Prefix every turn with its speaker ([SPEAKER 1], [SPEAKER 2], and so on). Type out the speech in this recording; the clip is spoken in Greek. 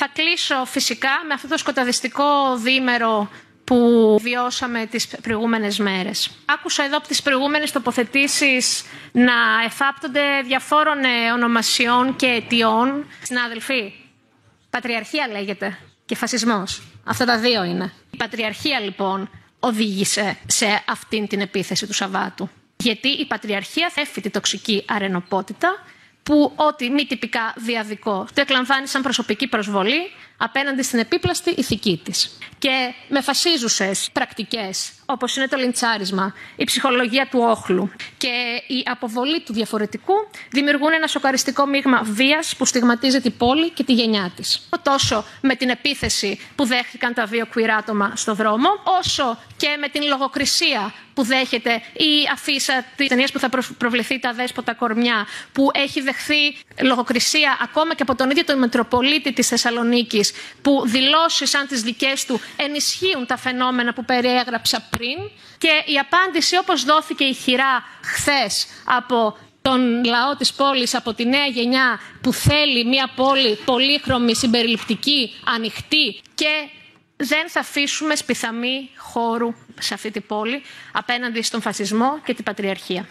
[SPEAKER 1] Θα κλείσω φυσικά με αυτό το σκοταδιστικό διήμερο που βιώσαμε τις προηγούμενες μέρες. Άκουσα εδώ από τις προηγούμενες τοποθετήσεις να εφάπτονται διαφόρων ονομασιών και αιτιών. Συνάδελφοι, πατριαρχία λέγεται και φασισμός. Αυτά τα δύο είναι. Η πατριαρχία λοιπόν οδήγησε σε αυτήν την επίθεση του Σαββάτου. Γιατί η πατριαρχία θέφει τη τοξική αρενοπότητα που ό,τι μη τυπικά διαδικό το εκλαμβάνει σαν προσωπική προσβολή απέναντι στην επίπλαστη ηθική της. Και με φασίζουσες πρακτικές, όπως είναι το λιντσάρισμα, η ψυχολογία του όχλου και η αποβολή του διαφορετικού, δημιουργούν ένα σοκαριστικό μείγμα βίας που στιγματίζει την πόλη και τη γενιά της. Τόσο με την επίθεση που δέχτηκαν τα δύο queer άτομα στο δρόμο, όσο και με την λογοκρισία που δέχεται η αφίσα της ταινίας που θα προβληθεί, «Τα δέσποτα κορμιά», που έχει δεχθεί λογοκρισία ακόμα και από τον ίδιο τον Μητροπολίτη της Θεσσαλονίκης, που δηλώσεις σαν τις δικές του ενισχύουν τα φαινόμενα που περιέγραψα πριν. Και η απάντηση, όπως δόθηκε ηχηρά χθες από τον λαό της πόλης, από τη νέα γενιά που θέλει μια πόλη πολύχρωμη, συμπεριληπτική, ανοιχτή, και δεν θα αφήσουμε σπιθαμή χώρου σε αυτή την πόλη απέναντι στον φασισμό και την πατριαρχία.